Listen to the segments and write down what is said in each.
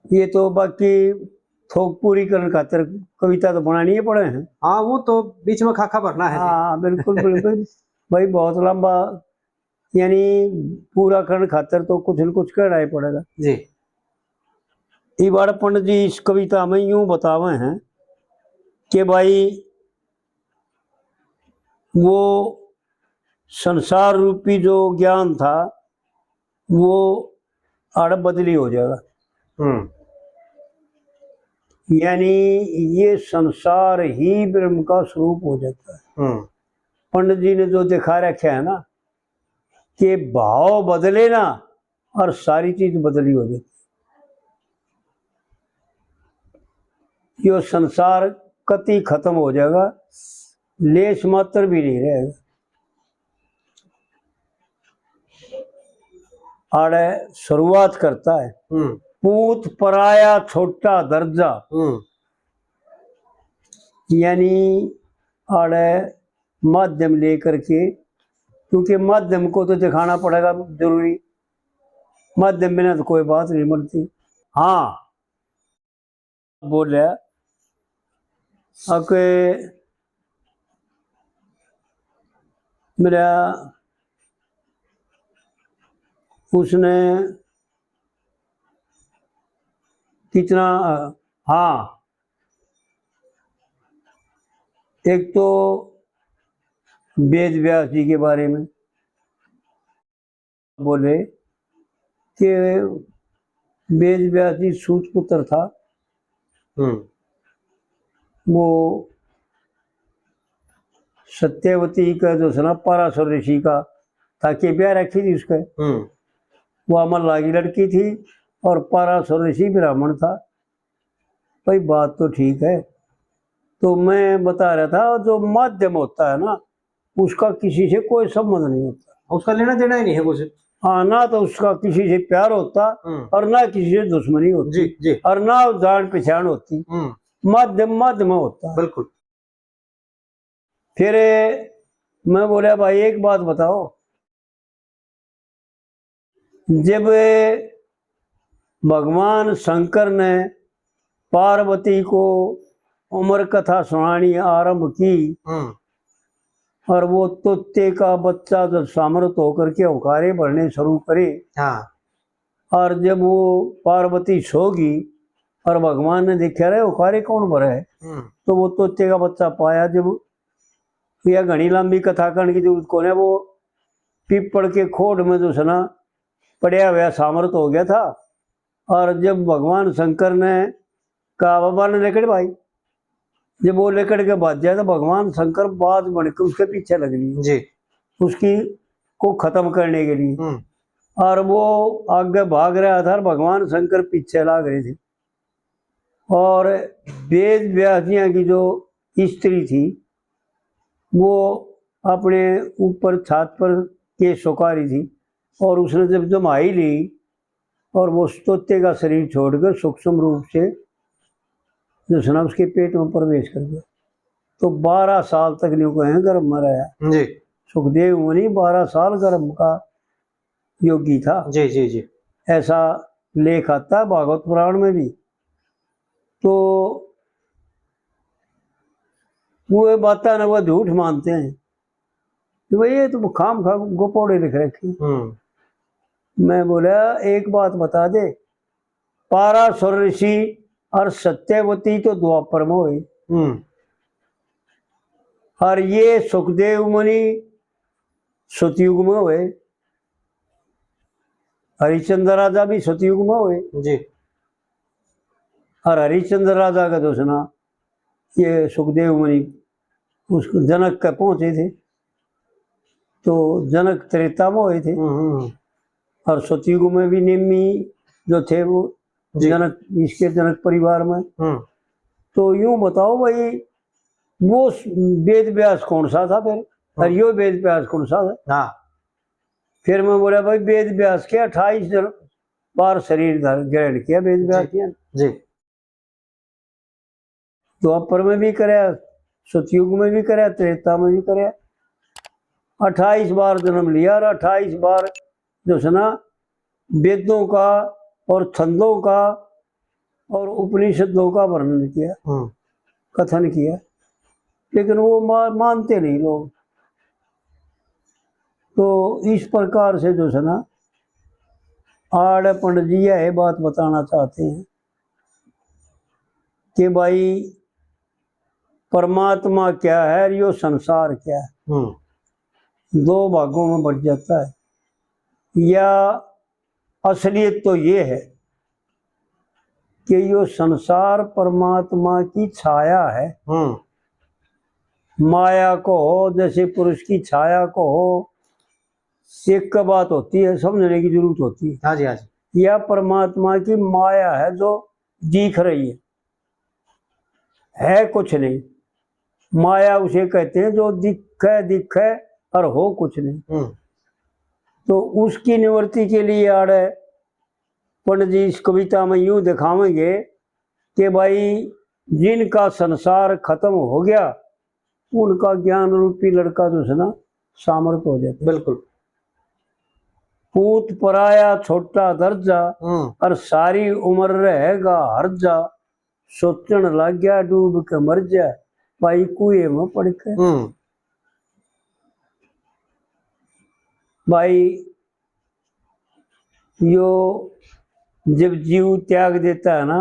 ये तो बाकी थोक पूरी करने खातिर कविता तो बनानी ही पड़े हैं। हाँ वो तो बीच में खाखा भरना है। हाँ बिल्कुल बिल्कुल भाई, बहुत लंबा, यानी पूरा करने खातिर तो कुछ न कुछ करना ही पड़ेगा जी। ये बार पंडित जी इस कविता में यूं बतावे हैं कि भाई वो संसार रूपी जो ज्ञान था वो आड़ बदली हो जाएगा। यानी ये संसार ही ब्रह्म का स्वरूप हो जाता है। पंडित जी ने जो दिखा रखा है ना कि भाव बदले ना और सारी चीज बदली हो जाती, ये संसार कति खत्म हो जाएगा, लेश मात्र भी नहीं रहेगा। आड़े शुरुआत करता है पूत पराया छोटा दर्जा, यानी आड़े माध्यम लेकर के, क्योंकि माध्यम को तो दिखाना पड़ेगा जरूरी, माध्यम बिना तो कोई बात नहीं बनती। हाँ बोले अके मेरा उसने कितना, हाँ एक तो वेद व्यास जी के बारे में बोले कि वेद व्यास जी सूत पुत्र था। वो सत्यवती का जो था ना पराशर ऋषि का था कि ब्याह रखी थी उसके, वो अमर लागी लड़की थी और पराशर ऋषि ब्राह्मण था। भाई बात तो ठीक है, तो मैं बता रहा था जो माध्यम होता है ना उसका किसी से कोई संबंध नहीं होता, उसका लेना देना ही नहीं है कुछ। हाँ, ना तो उसका किसी से प्यार होता और ना किसी से दुश्मनी होती जी जी, और ना जान पहचान होती, माध्यम माध्यम होता। बिल्कुल। फिर मैं बोला भाई एक बात बताओ, जब भगवान शंकर ने पार्वती को उम्र कथा सुनानी आरंभ की और वो तोते का बच्चा जब सामर्थ होकर के औकारे भरने शुरू करे, हाँ, और जब वो पार्वती सोगी और भगवान ने देखा रहे औकारे कौन भरे है, तो वो तोते का बच्चा पाया। जब यह घनी लंबी कथा करने की जरूरत कौन है, वो पीपड़ के खोड में जो सना पड़या हुआ सामर्थ हो गया था। और जब भगवान शंकर ने कहा बाबा ने लेकर भाई, जब वो लेकर के भाग जाए तो भगवान शंकर बाज बनकर उसके पीछे लग गई जी, उसकी को खत्म करने के लिए, और वो आगे भाग रहा था और भगवान शंकर पीछे लाग रहे थे। और वेद व्यासिया की जो स्त्री थी वो अपने ऊपर छत पर के सुकारी थी, और उसने जब जमाई ली और वो तोते का शरीर छोड़कर सूक्ष्म रूप से जो सुना उसके पेट में प्रवेश कर गया। तो 12 साल तक नहीं कहें गर्भ में रहा जी। सुखदेव मुनि 12 साल गर्भ का योगी था। जी जी जी, ऐसा लेख आता है भागवत पुराण में भी। तो वो बात है ना वो झूठ मानते हैं कि भाई ये तो खाम खा गोपोड़े लिख रखे। मैं बोला एक बात बता दे, पाराशर ऋषि और सत्यवती तो द्वापर में हुई, और ये सुखदेव मुनि सतयुग में हुए, हरिश्चंद्र राजा भी सतयुग में हुए जी। और हरिश्चंद्र राजा का जो सुना ये सुखदेव मुनि उसको जनक का पहुंचे थे, तो जनक त्रेता में हुए थे और सतयुग में भी निम्मी जो थे वो जनक, इसके जनक परिवार में। तो यूं बताओ भाई वो वेद व्यास कौन सा था फिर, और यो वेद व्यास कौन सा था। हाँ, फिर मैं बोला भाई वेद व्यास के 28 बार शरीर ग्रहण किया वेद व्यास जी। द्वापर में भी कराया, सतयुग में भी कराया, त्रेता में भी कराया, 28 बार जन्म लिया और 28 बार जो है ना वेदों का और छंदों का और उपनिषदों का वर्णन किया, कथन किया, लेकिन वो मानते नहीं लोग। तो इस प्रकार से जो है ना आड़ पंडित जी यह बात बताना चाहते हैं कि भाई परमात्मा क्या है और यो संसार क्या है, दो भागों में बढ़ जाता है। या असलियत तो ये है कि यो संसार परमात्मा की छाया है। माया को हो, जैसे पुरुष की छाया को हो, एक का बात होती है, समझने की जरूरत होती है। हाँ जी, हाँ जी। या परमात्मा की माया है जो दिख रही है कुछ नहीं। माया उसे कहते हैं जो दिखे और हो कुछ नहीं। तो उसकी निवृत्ति के लिए आड़े पंडित जी इस कविता में यूं दिखावेंगे कि भाई जिनका संसार खत्म हो गया उनका ज्ञान रूपी लड़का जो है ना सामर्थ्य हो जाता। बिल्कुल। पूत पराया छोटा दर्जा और सारी उम्र रहेगा हर्जा, सोचन लग गया डूब के मर जा भाई कुएं में पड़ के। भाई यो जब जीव त्याग देता है ना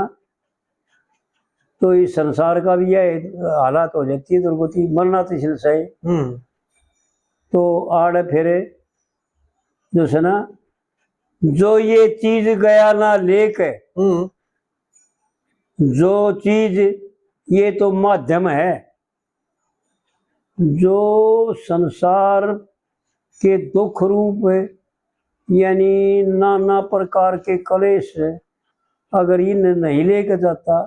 तो इस संसार का भी यह हालात हो जाती है, दुर्गति मरना तो सही। तो आड़े फेरे जो है ना, जो ये चीज गया ना लेके, जो चीज ये तो माध्यम है, जो संसार के दुख रूप है यानी नाना प्रकार के कलेश है, अगर इन्हें नहीं लेके जाता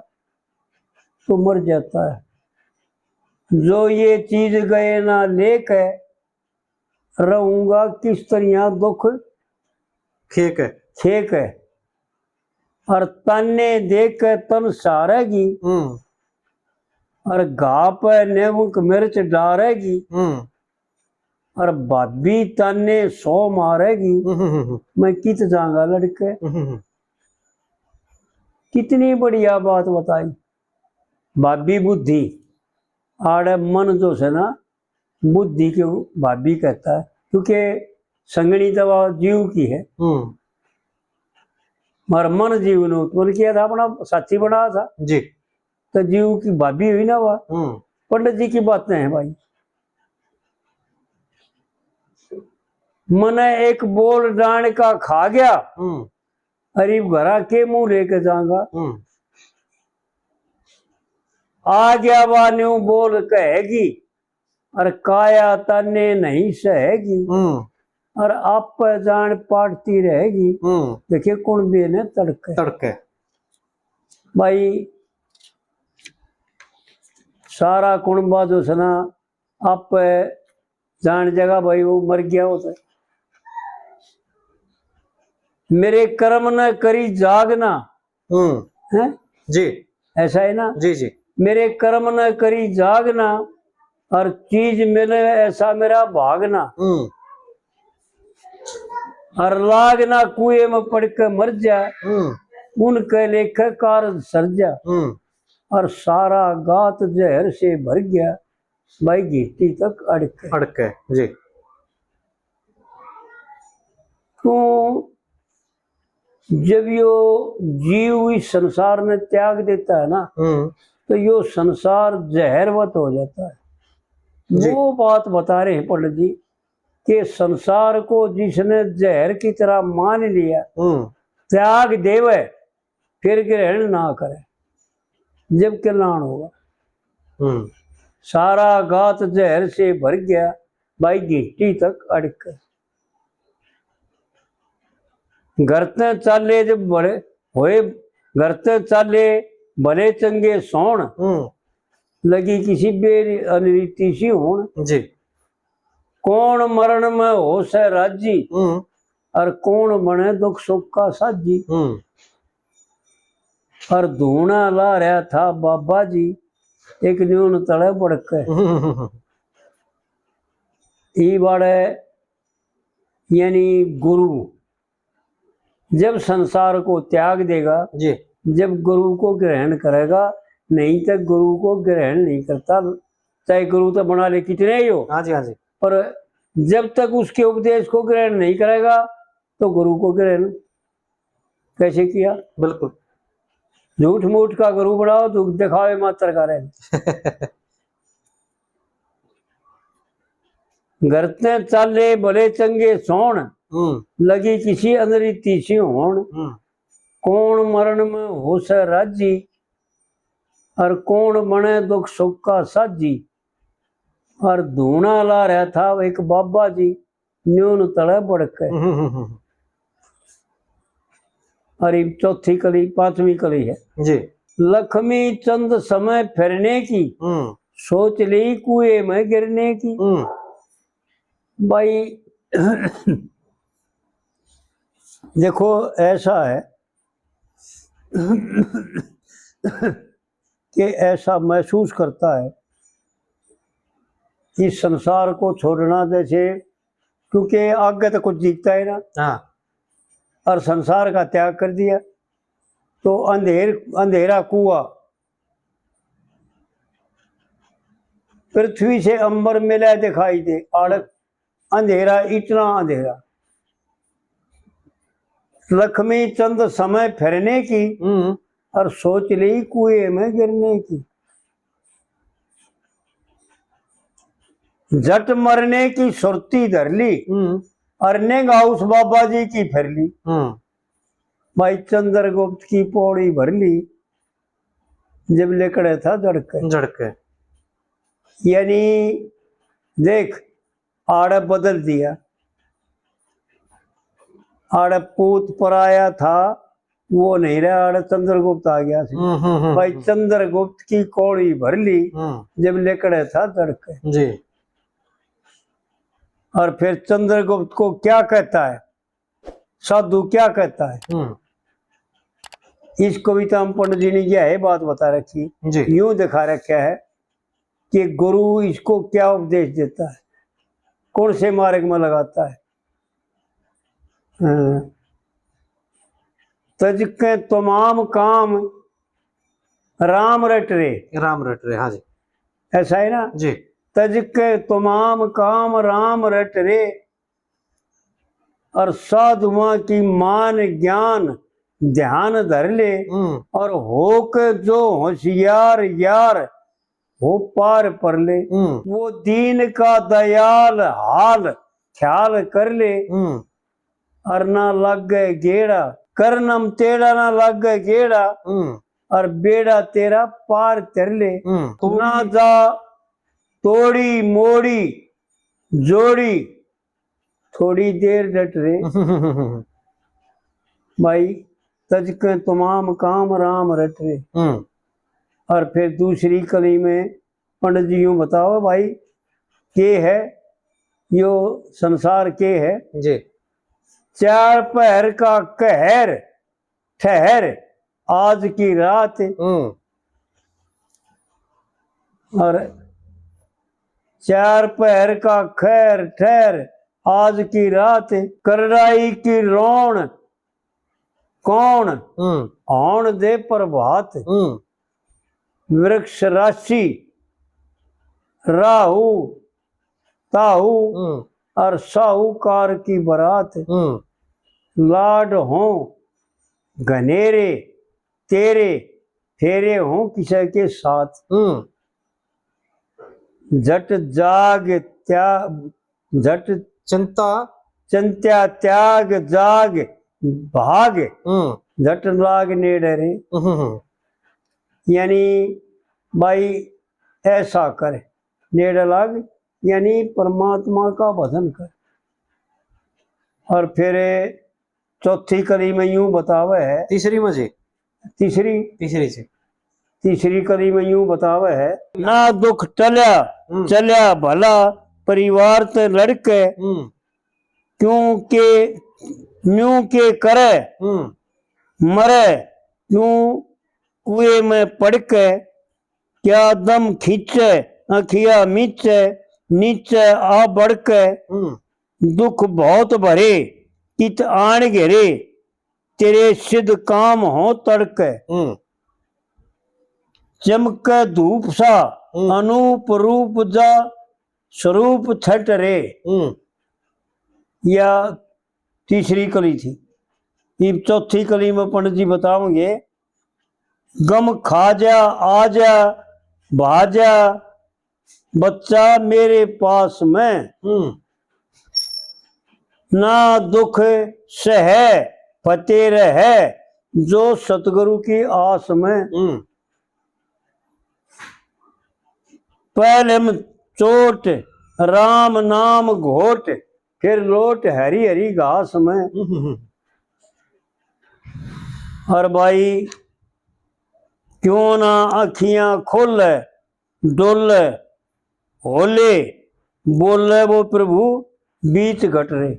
तो मर जाता है। जो ये चीज गए ना लेके रहूंगा किस तरह दुख खेक है, खेक है। और तन्ने देख के तन सारेगी और घाप नेमुक मिर्च डारेगी और भाभी तन्ने सो मारेगी मैं कित जाऊंगा लड़के। कितनी बढ़िया बात बताई। भाभी बुद्धि आड़े मन जो है ना बुद्धि के भाभी कहता है, क्योंकि संगणी दवा जीव की है मगर मन जीव ने उत्पन्न किया था, अपना साथी बनाया था जी। तो जीव की भाभी हुई ना वह। पंडित जी की बातें हैं भाई। मन एक बोल डांड का खा गया अरीब घरा के मुंह लेके जाऊंगा। आ गया वह न्यू बोल कहेगी और काया तने नहीं सहेगी और आप पर जान पाटती रहेगी। देखिए कुणबे ने तड़के तड़के भाई सारा कुणबा जो है ना आप जान जगह भाई वो मर गया होता है। मेरे कर्म न करी जागना है जी, ऐसा है ना जी जी। मेरे कर्म न करी जागना और चीज मिले ऐसा मेरा भागना और लागना कुएं में पड़ के मर जा उनके लेखे कार सर्जा और सारा गात जहर से भर गया भाई घिट्टी तक अड़के जी। तो जब यो जीव इस संसार में त्याग देता है ना तो यो संसार जहरवत हो जाता है। वो बात बता रहे हैं पंडित जी कि संसार को जिसने जहर की तरह मान लिया त्याग देवे फिर ग्रहण ना करे जब कल्याण होगा। सारा गात जहर से भर गया भाई घिट्टी तक अड़क। घरते चाले जब बड़े होए घरते चाले भले चंगे सोण लगी किसी बेरी अनरीति सी होण जी। कौन मरण में हो से राजी और कौन बने दुख सुख का साजी। और धूना ला रहा था बाबा जी एक न्यून तले बड़के ई बाड़े यानी गुरु जब संसार को त्याग देगा जी जब गुरु को ग्रहण करेगा, नहीं तो गुरु को ग्रहण नहीं करता, चाहे गुरु तो बना ले कितने ही हो। हाँ जी, हाँ जी। पर जब तक उसके उपदेश को ग्रहण नहीं करेगा तो गुरु को ग्रहण कैसे किया। बिल्कुल। झूठ मूठ का गुरु बनाओ तो दिखावे मात्र का रहे। घरते चाले भले चंगे सोण, लगी किसी अंदरी तीसी होण। कौन मरण में हो से राजी, और कौन बने दुख सुख का साजी। और धूना ला रहा था एक बाबा जी, न्यून तड़े बड़के। और ये चौथी कली, पांचवी कली है जी। लक्ष्मी चंद समय फिरने की, सोच ली कुएं में गिरने की। भाई देखो ऐसा है कि ऐसा महसूस करता है कि संसार को छोड़ना, जैसे क्योंकि आगे तो कुछ जीतता है ना। हाँ। और संसार का त्याग कर दिया तो अंधेरा कुआ, पृथ्वी से अंबर मिला दिखाई दे आड़क, अंधेरा इतना अंधेरा। लक्ष्मी चंद समय फिरने की, और सोच ली कुएं में गिरने की। झट मरने की सुरती धर ली, अरने गाउस बाबा जी की फिर ली। भाई चंद्रगुप्त की पौड़ी भर ली, जब लेकड़े था झड़के। यानी देख आड़ बदल दिया, आड़ पूत पराया था वो नहीं रहा, आड़ चंद्रगुप्त आ गया। भाई चंद्रगुप्त की कौड़ी भर ली, जब लेकड़े था झड़के जी। और फिर चंद्रगुप्त को क्या कहता है, साधु क्या कहता है। इस कविता में पंडित जी ने यह है बात बता रखी, यूं दिखा रखा है कि गुरु इसको क्या उपदेश देता है, कौन से मार्ग में लगाता है। तज के तमाम काम राम रट रे, राम रट रे। हाँ जी, ऐसा है ना जी। तज के तमाम काम राम रट रे, और साधुआ की मान ज्ञान ध्यान धर ले। और होके जो होशियार यार हो पार पर ले, वो दीन का दयाल हाल ख्याल कर ले। और ना लग गए गेड़ा, करनम तेरा ना लग गए गेड़ा, और बेड़ा तेरा पार तर ले। ना जा तोड़ी मोड़ी जोड़ी, थोड़ी देर डट रे। भाई तज के तमाम काम राम रट रे। और फिर दूसरी कली में पंडित जी यूं बताओ भाई के है यो संसार के है जी। चार पहर का कहर ठहर आज की रात, और चार पहर का खैर ठहर आज की रात। करड़ाई की रोण कौन आण दे प्रभात, वृक्ष राशि राहु ताहू, और साहूकार की बरात। लाड हो घनेरे तेरे, फेरे हो किसी के साथ। झट जाग त्याग, झट चिंत्या त्याग जाग भाग, झट लाग नेड़े। यानी भाई ऐसा कर नेड़ लाग, यानी परमात्मा का भजन कर। और फिर चौथी कली में यूं बतावे है, तीसरी में जी, तीसरी कली में यूं बतावे है। ना दुख चल्या भला परिवार ते लड़के, क्योंकि न्यू के करे मरे क्यों कुएं में पड़ के। क्या दम खींचे अखिया मीचे, नीचे आ बढ़ के। दुख बहुत भरे कित आन घेरे, तेरे सिद्ध काम हो तड़के, चमक धूप सा अनूप रूप जा स्वरूप छठ रे। या तीसरी कली थी। ये चौथी कली में पंडित जी बताओगे, गम खाजा आजा भाजा बच्चा मेरे पास में, ना दुख सह फतेह रहे जो सतगुरु की आस में। पहले में चोट राम नाम घोट, फिर लोट हरी हरी घास में। और भाई क्यों ना अखियां खोले डोले होले, बोले वो प्रभु बीच घट रहे।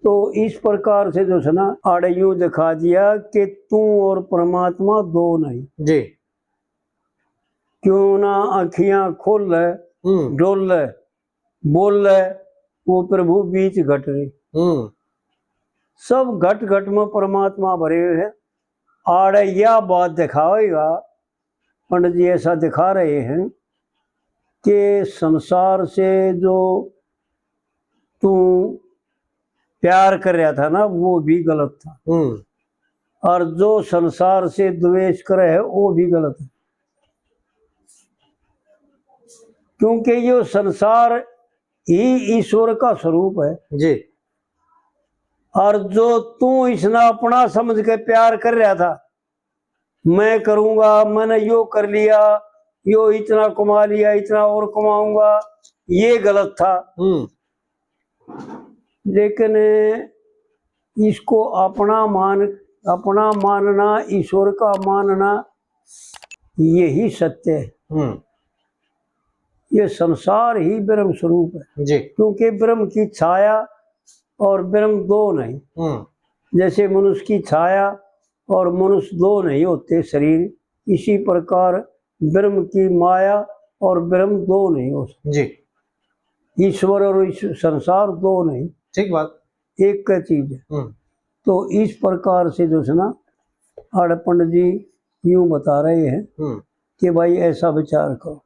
तो इस प्रकार से जो है ना आड़े यूं दिखा दिया कि तू और परमात्मा दो नहीं जी। क्यों ना अखियां खोले डोले बोले वो प्रभु बीच घट रहे। सब घट घट में परमात्मा भरे हुए हैं। आड़े यह बात दिखाएगा, पंडित जी ऐसा दिखा रहे हैं कि संसार से जो तू प्यार कर रहा था ना वो भी गलत था, और जो संसार से द्वेष करे है वो भी गलत है। क्योंकि ये संसार ही ईश्वर का स्वरूप है जी। और जो तू इसने अपना समझ के प्यार कर रहा था, मैं करूंगा, मैंने यो कर लिया, यो इतना कमा लिया, इतना और कमाऊंगा, ये गलत था। लेकिन इसको अपना मानना, ईश्वर का मानना, यही सत्य है। ये संसार ही ब्रह्म स्वरूप है जी। क्योंकि ब्रह्म की छाया और ब्रह्म दो नहीं। जैसे मनुष्य की छाया और मनुष्य दो नहीं होते शरीर, इसी प्रकार ब्रह्म की माया और ब्रह्म दो नहीं हो सकते जी। ईश्वर और संसार दो नहीं, ठीक बात, एक का चीज है। तो इस प्रकार से जो है ना आड़ पंडित जी यूं बता रहे हैं कि भाई ऐसा विचार करो।